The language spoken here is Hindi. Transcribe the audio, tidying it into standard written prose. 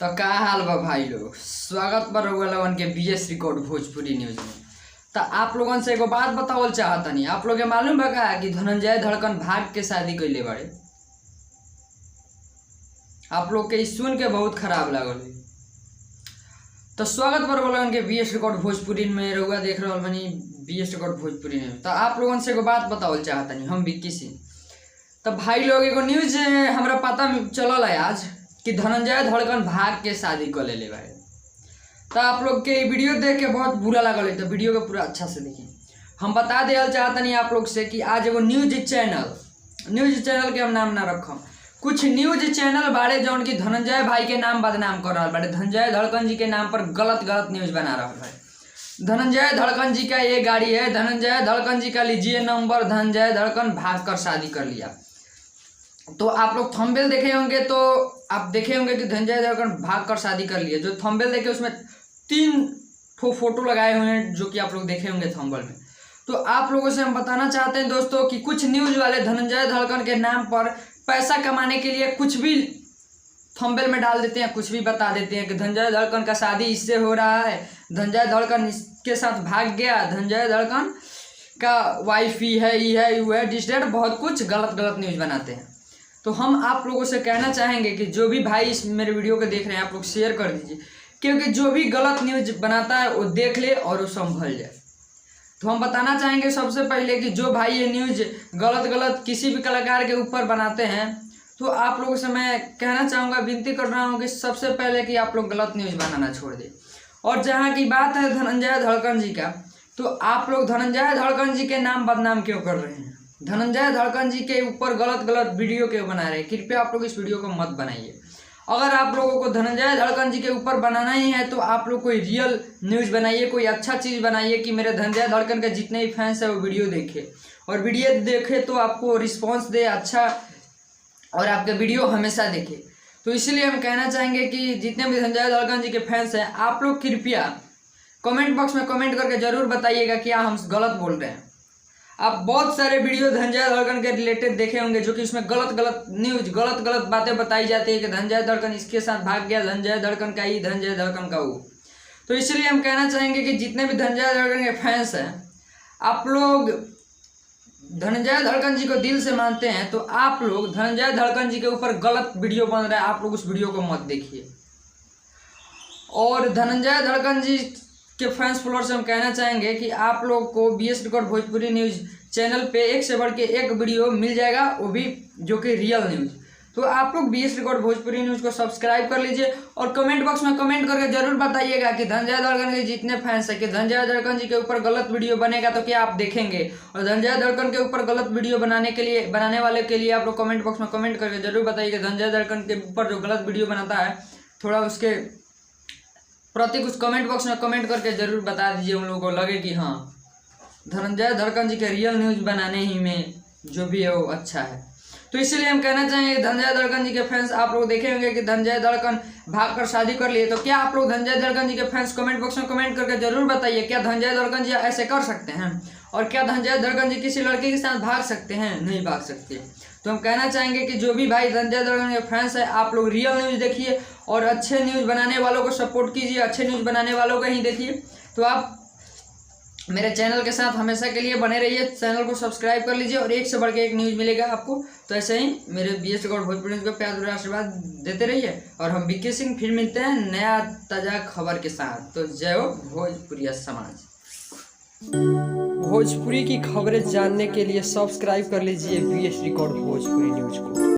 तो का हाल बा भाई लोग। स्वागत बा रउआ लोगन के बीएस रिकॉर्ड भोजपुरी न्यूज में। तो आप लोगन से एगो बात बतावल चाहतनी। आप लोग के मालूम बा का कि धनंजय धड़कन भाग के शादी कइले बाड़े। आप लोग के सुन के बहुत खराब लागल। तो स्वागत बा रउआ लोगन के बीएस रिकॉर्ड भोजपुरी में। रउआ देख रहल बानी बीएस रिकॉर्ड भोजपुरी में। तो आप लोगन से एगो बात बतावल चाहतनी, हम विक्की सिंह। तो भाई लोग एगो न्यूज हमरा पता चलल है आज कि धनंजय धड़कन भाग के शादी कर ले भाई। तो आप लोग के वीडियो देख के बहुत बुरा लगल है, तो वीडियो को पूरा अच्छा से देखिए। हम बता देल चाहतनी आप लोग से कि आज एगो न्यूज चैनल के हम नाम ना रखम, कुछ न्यूज चैनल बाड़े जौन की धनंजय भाई के नाम बदनाम कर रहा बाड़े, धनंजय धड़कन जी के नाम पर गलत न्यूज बना रहा है। धनंजय धड़कन जी का ये गाड़ी है, धनंजय धड़कन जी का लीजिए नंबर, धनंजय धड़कन भाग कर शादी कर लिया। तो आप लोग थंबनेल देखे होंगे तो आप देखे होंगे कि धनंजय धड़कन भाग कर शादी कर लिया। जो थंबनेल देखे उसमें 3 फोटो लगाए हुए हैं, जो कि आप लोग देखे होंगे थंबनेल में। तो आप लोगों से हम बताना चाहते हैं दोस्तों कि कुछ न्यूज वाले धनंजय धड़कन के नाम पर पैसा कमाने के लिए कुछ भी थंबनेल में डाल देते हैं, कुछ भी बता देते हैं कि धनंजय धड़कन का शादी इससे हो रहा है, धनंजय धड़कन इसके साथ भाग गया, धनंजय धड़कन का वाइफ ही है, ये है, वो है, डिस्टेड, बहुत कुछ गलत न्यूज बनाते हैं। तो हम आप लोगों से कहना चाहेंगे कि जो भी भाई इस मेरे वीडियो को देख रहे हैं आप लोग शेयर कर दीजिए, क्योंकि जो भी गलत न्यूज बनाता है वो देख ले और वो संभल जाए। तो हम बताना चाहेंगे सबसे पहले कि जो भाई ये न्यूज गलत किसी भी कलाकार के ऊपर बनाते हैं, तो आप लोगों से मैं कहना चाहूँगा, विनती कर रहा हूँ कि सबसे पहले कि आप लोग गलत न्यूज बनाना छोड़ दें। और जहाँ की बात है धनंजय धड़कन जी का, तो आप लोग धनंजय धड़कन जी के नाम बदनाम क्यों कर रहे हैं? धनंजय धड़कन जी के ऊपर गलत वीडियो क्यों बना रहे हैं? कृपया आप लोग इस वीडियो को मत बनाइए। अगर आप लोगों को धनंजय धड़कन जी के ऊपर बनाना ही है तो आप लोग कोई रियल न्यूज़ बनाइए, कोई अच्छा चीज़ बनाइए कि मेरे धनंजय धड़कन के जितने भी फैंस हैं वो वीडियो देखे, और वीडियो देखे तो आपको रिस्पॉन्स दे अच्छा, और आपके वीडियो हमेशा देखे। तो इसलिए हम कहना चाहेंगे कि जितने भी धनंजय धड़कन जी के फैंस हैं, आप लोग कृपया कमेंट बॉक्स में कमेंट करके ज़रूर बताइएगा क्या हम गलत बोल रहे हैं। आप बहुत सारे वीडियो धनंजय धड़कन के रिलेटेड देखे होंगे, जो कि उसमें गलत न्यूज, गलत बातें बताई जाती है कि धनंजय धड़कन इसके साथ भाग गया, धनंजय धड़कन का ही, धनंजय धड़कन का वो। तो इसलिए हम कहना चाहेंगे कि जितने भी धनंजय धड़कन के फैंस हैं, आप लोग धनंजय धड़कन जी को दिल से मानते हैं, तो आप लोग धनंजय धड़कन जी के ऊपर गलत वीडियो बन रहा है, आप लोग उस वीडियो को मत देखिए। और धनंजय धड़कन जी के फैंस फॉलोअर से हम कहना चाहेंगे कि आप लोग को BS record Bhojpuri news channel पे एक से बढ़ के एक वीडियो मिल जाएगा, वो भी जो कि रियल न्यूज़। तो आप लोग बीएस रिकॉर्ड भोजपुरी न्यूज़ को सब्सक्राइब कर लीजिए, और कमेंट बॉक्स में कमेंट करके जरूर बताइएगा कि धनंजय धड़कन के जितने फैंस हैं, कि धनंजय धड़कन जी के ऊपर गलत वीडियो बनेगा तो क्या आप देखेंगे? और धनंजय धड़कन के ऊपर गलत वीडियो बनाने वाले के लिए आप लोग कमेंट बॉक्स में कमेंट करके जरूर बताइए। धनंजय धड़कन के ऊपर जो गलत वीडियो बनाता है, थोड़ा उसके प्रति कुछ कमेंट बॉक्स में कमेंट करके जरूर बता दीजिए, उन लोगों को लगे कि हाँ धनंजय धड़कन जी के रियल न्यूज़ बनाने ही में जो भी है वो अच्छा है। तो इसलिए हम कहना चाहेंगे धनंजय धड़कन जी के फैंस, आप लोग देखे होंगे कि धनंजय धड़कन भाग कर शादी कर लिए, तो क्या आप लोग धनंजय धड़कन जी के फैंस कमेंट बॉक्स में कमेंट करके जरूर बताइए, क्या धनंजय धड़कन जी ऐसे कर सकते हैं? और क्या धनंजय धड़कन जी किसी लड़के के साथ भाग सकते हैं? नहीं भाग सकते। तो हम कहना चाहेंगे कि जो भी भाई धनंजय धड़कन के फैंस है, आप लोग रियल न्यूज़ देखिए और अच्छे न्यूज़ बनाने वालों को सपोर्ट कीजिए, अच्छे न्यूज़ बनाने वालों को ही देखिए। तो आप मेरे चैनल के साथ हमेशा के लिए बने रहिए, चैनल को सब्सक्राइब कर लीजिए, और एक से बढ़ के एक न्यूज़ मिलेगा आपको। तो ऐसे ही मेरे बीएस रिकॉर्ड भोजपुरी न्यूज़ को प्यार और आशीर्वाद देते रहिए, और हम विक्की सिंह फिर मिलते हैं नया ताज़ा खबर के साथ। तो जय हो भोजपुरिया समाज। भोजपुरी की खबरें जानने के लिए सब्सक्राइब कर लीजिए बीएस रिकॉर्ड भोजपुरी न्यूज़ को।